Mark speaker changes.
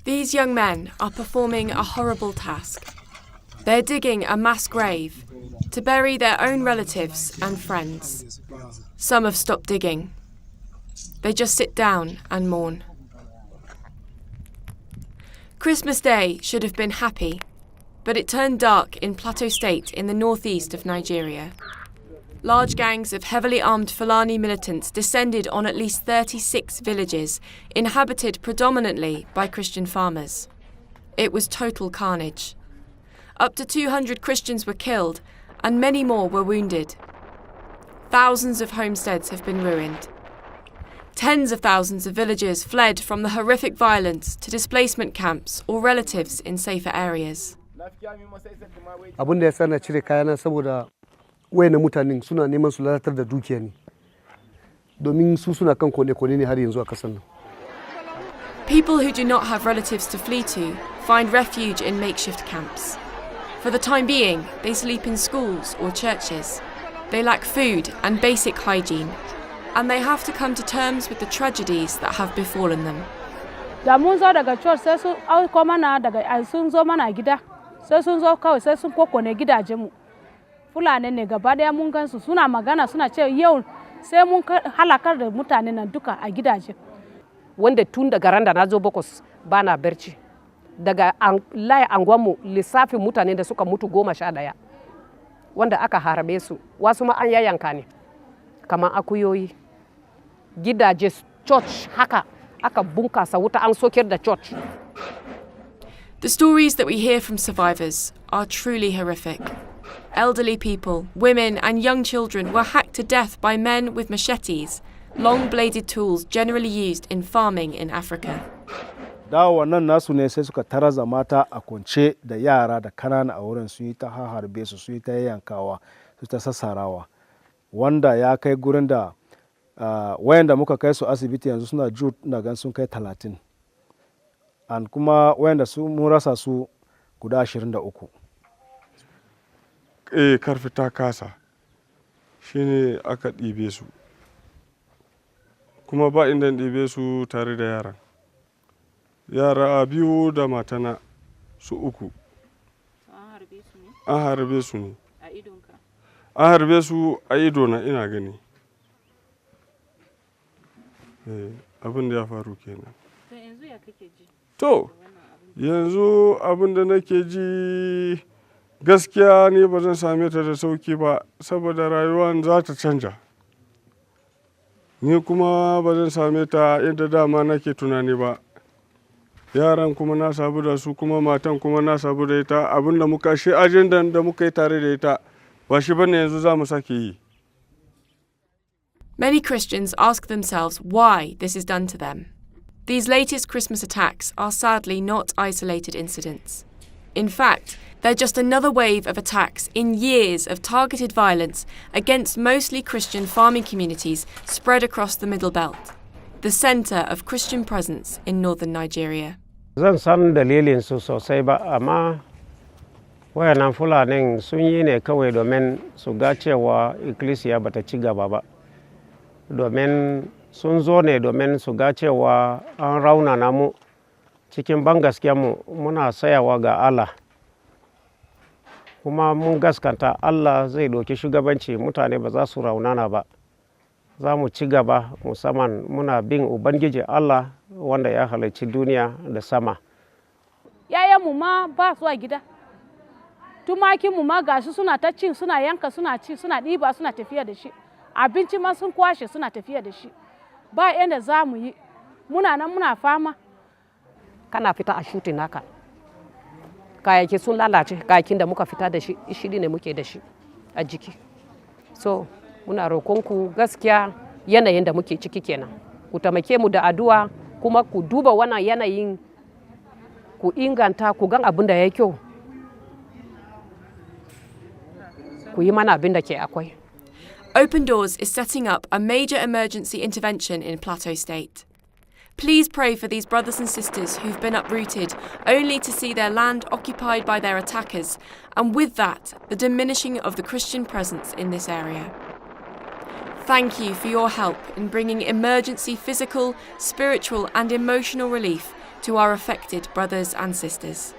Speaker 1: These young men are performing a horrible task. They're digging a mass grave to bury their own relatives and friends. Some have stopped digging. They just sit down and mourn. Christmas Day should have been happy, but it turned dark in Plateau State in the northeast of Nigeria. Large gangs of heavily armed Fulani militants descended on at least 36 villages, inhabited predominantly by Christian farmers. It was total carnage. Up to 200 Christians were killed, and many more were wounded. Thousands of homesteads have been ruined. Tens of thousands of villagers fled from the horrific violence to displacement camps or relatives in safer areas.
Speaker 2: Abin da ya sa na cire kayana saboda wayannan mutanen suna neman su lalatar da dukiya ne. Domin su suna kan kone-kone ne har yanzu a kasar nan.
Speaker 1: People who do not have relatives to flee to find refuge in makeshift camps. For the time being, they sleep in schools or churches. They lack food and basic hygiene, and they have to come to terms with the tragedies that have befallen them.
Speaker 3: Da mun zo daga church sai sun auko mana daga sun zo mana gida. Sai sun zo kawai sai sun kokone gidajenmu. Fulani ne gaba daya mun gansu suna magana suna ce yau sai mun halakar da mutanen nan duka a gidaje.
Speaker 4: Wanda tun daga ran da na zo Bokkos bana barci. Daga layi anguwanmu lissafin mutane da suka mutu 11 wanda aka harbe su wasu ma an yayyanka ne kamar akuyoyi. Gidaje church haka aka bunkasa wuta an sokar da church.
Speaker 1: The stories that we hear from survivors are truly horrific. Elderly people, women and young children were hacked to death by men with machetes, long-bladed tools generally used in farming in Africa.
Speaker 5: Dawo wannan nasu ne sai suka taraza mata a kwance da yara da kanana a wurin sun yi ta harbe su sun yi ta yankawa su ta sassarawa wanda ya kai gurin da wayanda muka kai su asibiti yanzu suna na gan sun kai 30 an kuma wayanda su mun rasa su guda 23.
Speaker 6: Karfi ta kasa shine aka ɗibe su kuma ba inda ɗibe su tare da yaran. Yara biyu da matana su uku. An harbe su ne.
Speaker 3: A idonka?
Speaker 6: An harbe su a idona ina gani. Abin da ya faru kenan.
Speaker 3: To yanzu ya kake ji?
Speaker 6: To yanzu abin da nake ji gaskiya ne ba zan same ta da sauki ba saboda rayuwan za ta canja. Ni kuma ba zan same ta yadda dama nake tunani ba. Yaran kuma na sabu da su kuma matan kuma na sabu da ita abin da muka shi ajendan da muka yi tare da ita ba shi bane yanzu za mu sake yi.
Speaker 1: Many Christians ask themselves why this is done to them. These latest Christmas attacks are sadly not isolated incidents. In fact, they're just another wave of attacks in years of targeted violence against mostly Christian farming communities spread across the Middle Belt, the centre of Christian presence in northern Nigeria.
Speaker 7: Zan san dalilin su sosai ba amma wayannan Fulanin sun yi ne kawai domin su ga cewa ikkilisiya bata ci gaba ba. Domin sun zo ne domin su ga cewa an raunana mu cikin ban gaskiyarmu muna sayawa ga Allah. Kuma mun gaskanta Allah zai doki shugabanci mutane ba za su raunana ba. Za mu ci gaba musamman muna bin Ubangiji Allah wanda ya halicci duniya da sama.
Speaker 3: Yayanmu ma ba su a gida. Tumakinmu ma gashi suna ta cin suna yanka suna ci suna ɗiba suna tafiya da shi. Abinci ma sun kwashe suna tafiya da shi. Ba yanda za mu yi. Muna nan muna fama.
Speaker 4: Kana fita a shutin naka. Kayayyaki sun lalace kayakin da muka fita da shi ishiri ne muke da shi a jiki. So muna roƙonku gaskiya yanayin da muke ciki kenan. Ku taimake mu da addu'a kuma ku duba wannan yanayin ku inganta ku gan abin da ya kyau. Ku yi mana abin da ke akwai.
Speaker 1: Open Doors is setting up a major emergency intervention in Plateau State. Please pray for these brothers and sisters who've been uprooted only to see their land occupied by their attackers, and with that, the diminishing of the Christian presence in this area. Thank you for your help in bringing emergency physical, spiritual and emotional relief to our affected brothers and sisters.